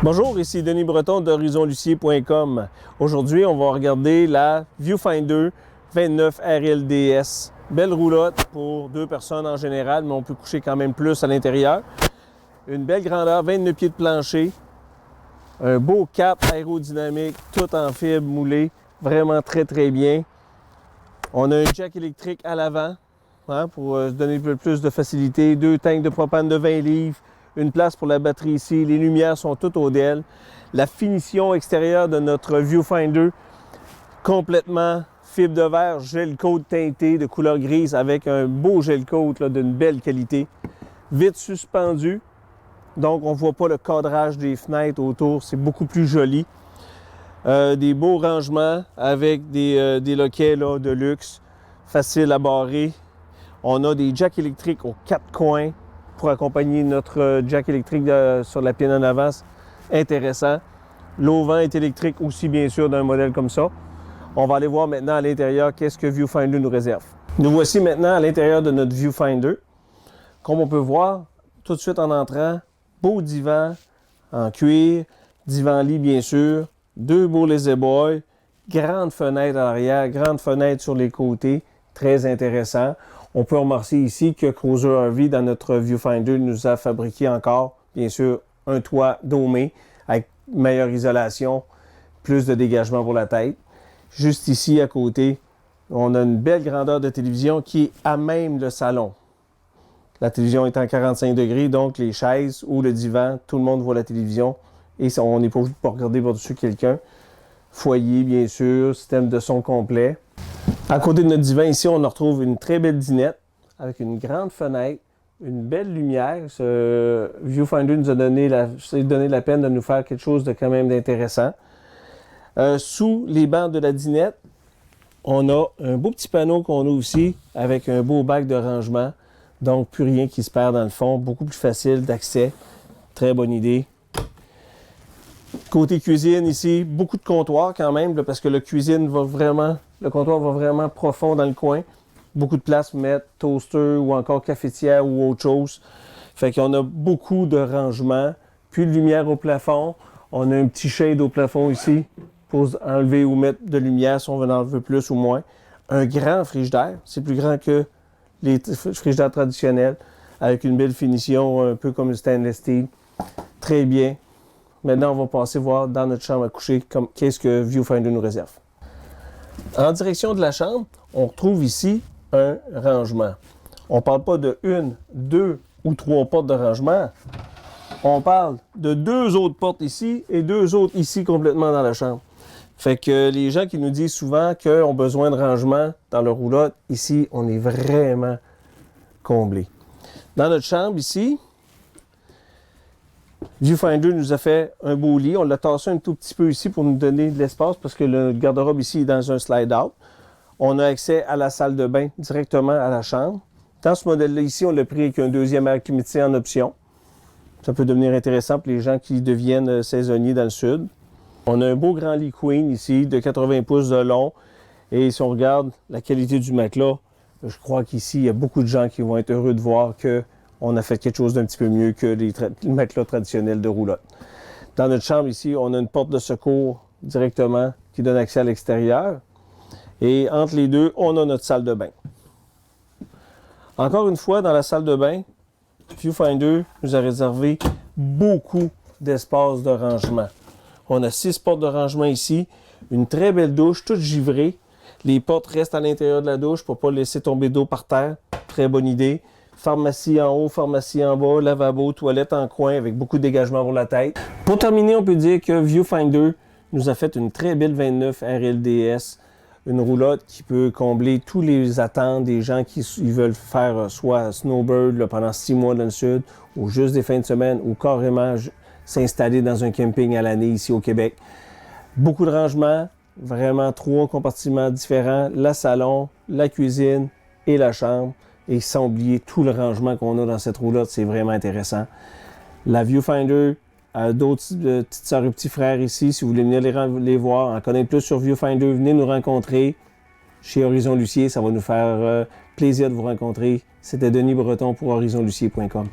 Bonjour, ici Denis Breton d'HorizonLucier.com. Aujourd'hui, on va regarder la Viewfinder 29 RLDS. Belle roulotte pour deux personnes en général, mais on peut coucher quand même plus à l'intérieur. Une belle grandeur, 29 pieds de plancher. Un beau cap aérodynamique, tout en fibre moulée. Vraiment très bien. On a un jack électrique à l'avant pour se donner un peu plus de facilité. Deux tanks de propane de 20 livres. Une place pour la batterie ici. Les lumières sont toutes au DEL. La finition extérieure de notre Viewfinder, complètement fibre de verre, gel coat teinté de couleur grise avec un beau gel coat d'une belle qualité. Vitre suspendue, donc on ne voit pas le cadrage des fenêtres autour. C'est beaucoup plus joli. Des beaux rangements avec des loquets de luxe, facile à barrer. On a des jacks électriques aux quatre coins pour accompagner notre jack électrique sur la pine en avant. Intéressant. L'auvent est électrique aussi, bien sûr, d'un modèle comme ça. On va aller voir maintenant à l'intérieur qu'est-ce que Viewfinder nous réserve. Nous voici maintenant à l'intérieur de notre Viewfinder. Comme on peut voir, tout de suite en entrant, beau divan en cuir, divan-lit bien sûr, deux beaux lazy boys, grande fenêtre à l'arrière, grande fenêtre sur les côtés, très intéressant. On peut remarquer ici que Cruiser RV, dans notre Viewfinder, nous a fabriqué encore, bien sûr, un toit domé avec meilleure isolation, plus de dégagement pour la tête. Juste ici, à côté, on a une belle grandeur de télévision qui est à même le salon. La télévision est en 45 degrés, donc les chaises ou le divan, tout le monde voit la télévision et on n'est pas obligé de regarder par-dessus quelqu'un. Foyer, bien sûr, système de son complet. À côté de notre divan, ici, on retrouve une très belle dinette avec une grande fenêtre, une belle lumière. Ce Viewfinder nous a donné la peine de nous faire quelque chose de quand même d'intéressant. Sous les bancs de la dinette, on a un beau petit panneau qu'on a aussi avec un beau bac de rangement. Donc, plus rien qui se perd dans le fond. Beaucoup plus facile d'accès. Très bonne idée. Côté cuisine ici, beaucoup de comptoirs quand même, parce que le comptoir va vraiment profond dans le coin. Beaucoup de place pour mettre toaster ou encore cafetière ou autre chose. Fait qu'on a beaucoup de rangements. Puis de lumière au plafond. On a un petit shade au plafond ici pour enlever ou mettre de lumière si on veut en enlever plus ou moins. Un grand frigidaire. C'est plus grand que les frigidaires traditionnels avec une belle finition un peu comme le stainless steel. Très bien. Maintenant, on va passer voir dans notre chambre à coucher qu'est-ce que Viewfinder nous réserve. En direction de la chambre, on retrouve ici un rangement. On ne parle pas de une, deux ou trois portes de rangement. On parle de deux autres portes ici et deux autres ici complètement dans la chambre. Fait que les gens qui nous disent souvent qu'ils ont besoin de rangement dans leur roulotte, ici, on est vraiment comblé. Dans notre chambre ici, Viewfinder nous a fait un beau lit. On l'a tassé un tout petit peu ici pour nous donner de l'espace parce que le garde-robe ici est dans un slide-out. On a accès à la salle de bain directement à la chambre. Dans ce modèle-là ici, on l'a pris avec un deuxième air climatisé en option. Ça peut devenir intéressant pour les gens qui deviennent saisonniers dans le sud. On a un beau grand lit queen ici de 80 pouces de long. Et si on regarde la qualité du matelas, je crois qu'ici, il y a beaucoup de gens qui vont être heureux de voir qu'on a fait quelque chose d'un petit peu mieux que les matelas traditionnels de roulotte. Dans notre chambre ici, on a une porte de secours directement qui donne accès à l'extérieur. Et entre les deux, on a notre salle de bain. Encore une fois, dans la salle de bain, Viewfinder nous a réservé beaucoup d'espace de rangement. On a 6 portes de rangement ici, une très belle douche, toute givrée. Les portes restent à l'intérieur de la douche pour ne pas laisser tomber d'eau par terre. Très bonne idée. Pharmacie en haut, pharmacie en bas, lavabo, toilette en coin avec beaucoup de dégagement pour la tête. Pour terminer, on peut dire que Viewfinder nous a fait une très belle 29 RLDS. Une roulotte qui peut combler tous les attentes des gens qui veulent faire soit snowbird pendant 6 mois dans le sud, ou juste des fins de semaine, ou carrément s'installer dans un camping à l'année ici au Québec. Beaucoup de rangements, vraiment 3 compartiments différents, le salon, la cuisine et la chambre. Et sans oublier tout le rangement qu'on a dans cette roulotte, c'est vraiment intéressant. La Viewfinder a d'autres petites sœurs et petits frères ici. Si vous voulez venir les voir, en connaître plus sur Viewfinder, venez nous rencontrer chez Horizon Lucier. Ça va nous faire plaisir de vous rencontrer. C'était Denis Breton pour HorizonLucier.com.